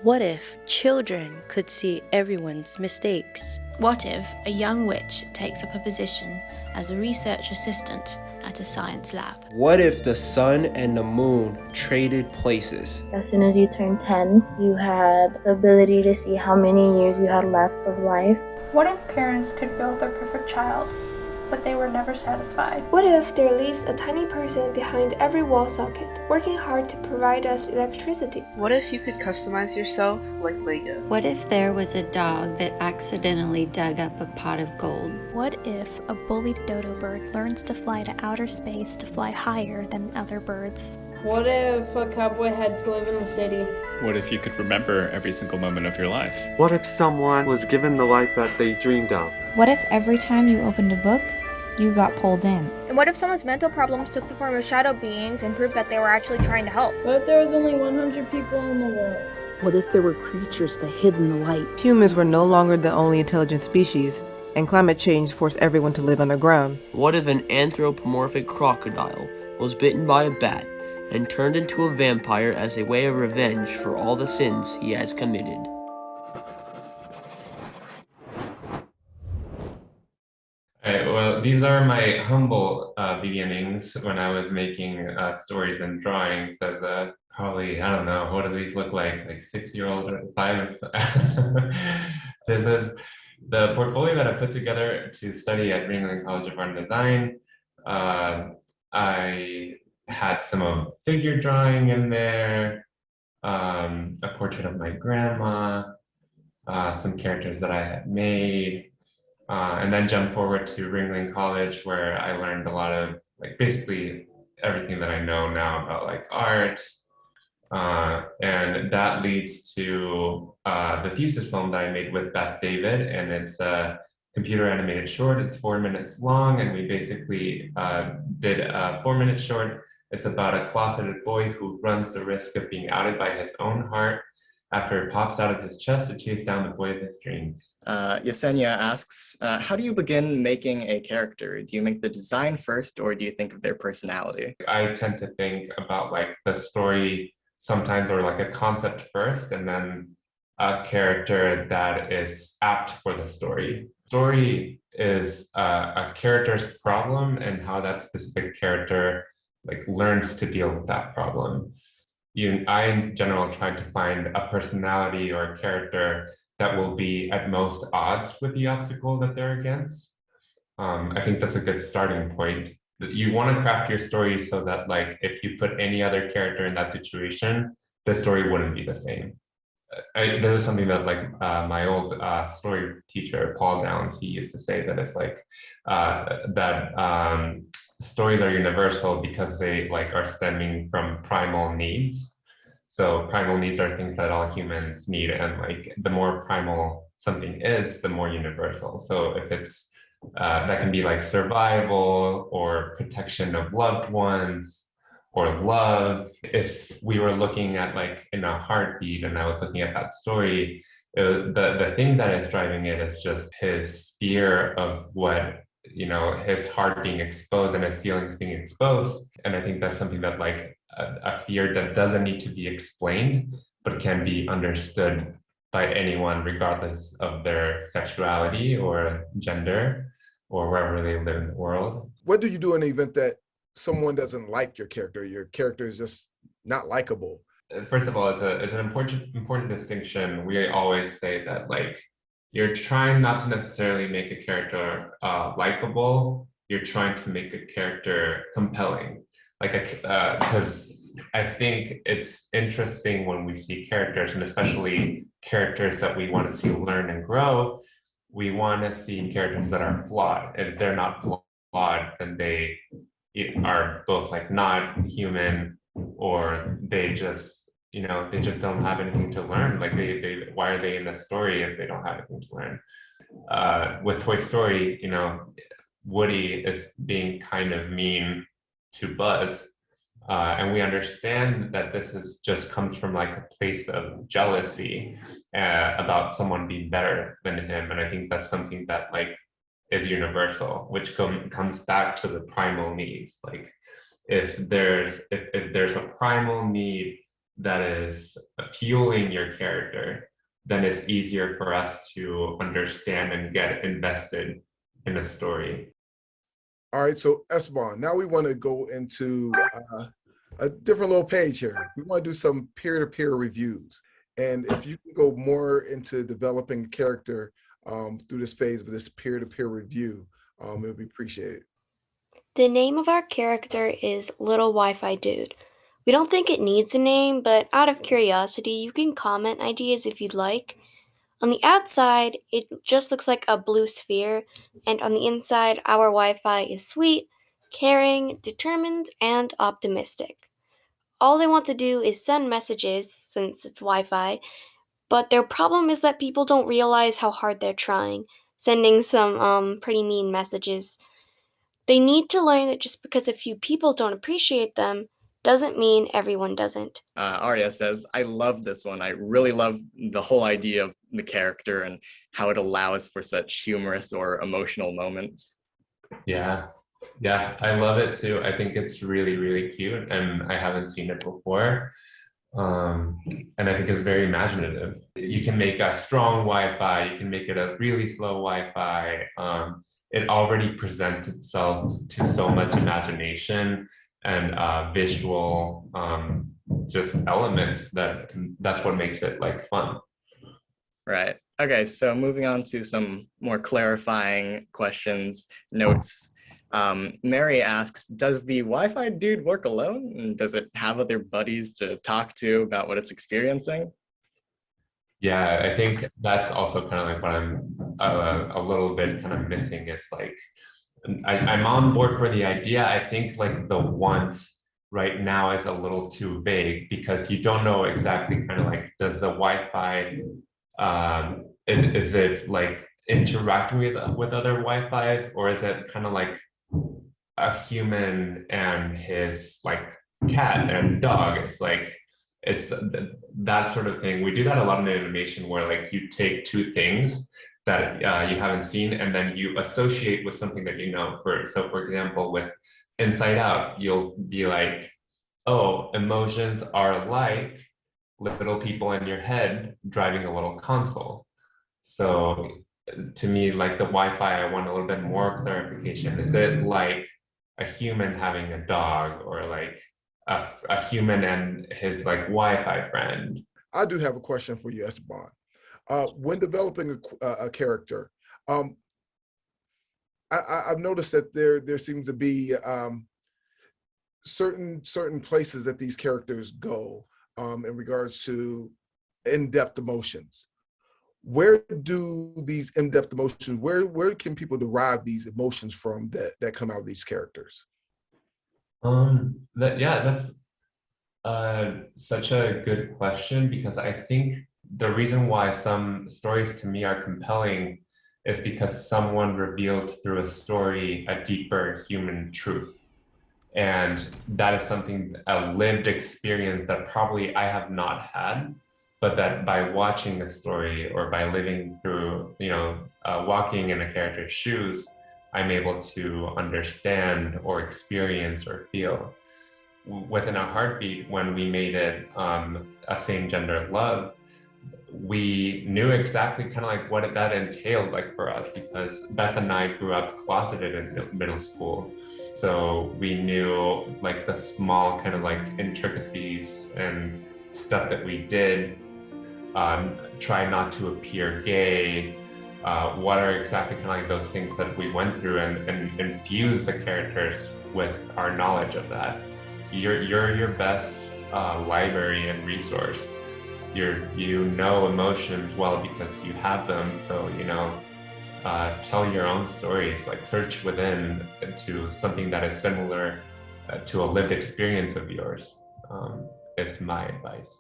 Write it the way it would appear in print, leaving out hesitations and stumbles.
What if children could see everyone's mistakes? What if a young witch takes up a position as a research assistant at a science lab? What if the sun and the moon traded places? As soon as you turned 10, you had the ability to see how many years you had left of life. What if parents could build their perfect child, but they were never satisfied? What if there lives a tiny person behind every wall socket, working hard to provide us electricity? What if you could customize yourself like Lego? What if there was a dog that accidentally dug up a pot of gold? What if a bullied dodo bird learns to fly to outer space to fly higher than other birds? What if a cowboy had to live in the city? What if you could remember every single moment of your life? What if someone was given the life that they dreamed of? What if every time you opened a book, you got pulled in? And what if someone's mental problems took the form of shadow beings and proved that they were actually trying to help? What if there was only 100 people in the world? What if there were creatures that hid in the light? Humans were no longer the only intelligent species, and climate change forced everyone to live underground. What if an anthropomorphic crocodile was bitten by a bat and turned into a vampire as a way of revenge for all the sins he has committed? Well, these are my humble beginnings when I was making stories and drawings as a probably, I don't know, what do these look like 6-year-old or 5? This is the portfolio that I put together to study at Ringling College of Art and Design. I had some of figure drawing in there, a portrait of my grandma, some characters that I had made, and then jump forward to Ringling College, where I learned a lot of basically everything that I know now about art. And that leads to the thesis film that I made with Beth David, and it's a computer animated short. It's 4 minutes long, and we basically did a 4-minute short. It's about a closeted boy who runs the risk of being outed by his own heart after it pops out of his chest to chase down the boy of his dreams. Yesenia asks, how do you begin making a character? Do you make the design first, or do you think of their personality? I tend to think about the story sometimes, or a concept first, and then a character that is apt for the story. Story is a character's problem and how that specific character learns to deal with that problem. I, in general, try to find a personality or a character that will be at most odds with the obstacle that they're against. I think that's a good starting point. You want to craft your story so that if you put any other character in that situation, the story wouldn't be the same. This is something that my old story teacher, Paul Downs, he used to say that it's that stories are universal because they are stemming from primal needs. So primal needs are things that all humans need, and the more primal something is, the more universal. So if it's that can be survival or protection of loved ones or love. If we were looking at in a heartbeat, and I was looking at that story, the thing that is driving it is just his fear of what his heart being exposed and his feelings being exposed. And I think that's something that a fear that doesn't need to be explained, but can be understood by anyone, regardless of their sexuality or gender or wherever they live in the world. What do you do in the event that someone doesn't like your character? Your character is just not likable. First of all, it's an important distinction. We always say that you're trying not to necessarily make a character likable. You're trying to make a character compelling. Because I think it's interesting when we see characters, and especially characters that we want to see learn and grow, we want to see characters that are flawed. If they're not flawed, then they are both not human, or they just don't have anything to learn. Why are they in the story if they don't have anything to learn? With Toy Story, Woody is being kind of mean to Buzz, and we understand that this is just comes from a place of jealousy about someone being better than him, and I think that's something that is universal, which comes back to the primal needs. If there's a primal need that is fueling your character, then it's easier for us to understand and get invested in a story. All right, so Esteban, now we want to go into a different little page here. We want to do some peer-to-peer reviews. And if you can go more into developing a character through this phase of this peer-to-peer review, it would be appreciated. The name of our character is Little Wi-Fi Dude. We don't think it needs a name, but out of curiosity, you can comment ideas if you'd like. On the outside, it just looks like a blue sphere, and on the inside, our Wi-Fi is sweet, caring, determined, and optimistic. All they want to do is send messages, since it's Wi-Fi, but their problem is that people don't realize how hard they're trying, sending some pretty mean messages. They need to learn that just because a few people don't appreciate them doesn't mean everyone doesn't. Arya says, I love this one. I really love the whole idea of the character and how it allows for such humorous or emotional moments. Yeah, I love it too. I think it's really, really cute, and I haven't seen it before. And I think it's very imaginative. You can make a strong Wi-Fi, you can make it a really slow Wi-Fi. It already presents itself to so much imagination and visual just elements that's what makes it like fun. Right. Okay, so moving on to some more clarifying questions, notes. Mary asks, does the Wi-Fi dude work alone? And does it have other buddies to talk to about what it's experiencing? Yeah, I think that's also kind of like what I'm a little bit kind of missing is like, I'm on board for the idea. I think like the want right now is a little too vague because you don't know exactly kind of like, does the Wi-Fi, is it like interacting with other Wi-Fis, or is it kind of like a human and his like cat and dog? It's like, it's that sort of thing. We do that a lot in animation where like you take two things that you haven't seen and then you associate with something that you know. So for example, with Inside Out, you'll be like, oh, emotions are like little people in your head driving a little console. So to me, like the Wi-Fi, I want a little bit more clarification. Is it like a human having a dog, or like a human and his like Wi-Fi friend? I do have a question for you, Esteban. When developing a character, I've noticed that there seems to be certain places that these characters go in regards to in-depth emotions. Where do these in-depth emotions, where can people derive these emotions from that come out of these characters? That's such a good question, because I think the reason why some stories to me are compelling is because someone revealed through a story a deeper human truth. And that is something, a lived experience that probably I have not had, but that by watching a story or by living through, walking in a character's shoes, I'm able to understand or experience or feel. Within a Heartbeat, when we made it a same gender love, we knew exactly kind of like what that entailed like for us, because Beth and I grew up closeted in middle school. So we knew like the small kind of like intricacies and stuff that we did, try not to appear gay, what are exactly kind of like those things that we went through, and infuse the characters with our knowledge of that. You're your best library and resource. You know emotions well because you have them. So tell your own stories. Like search within to something that is similar to a lived experience of yours. Is my advice.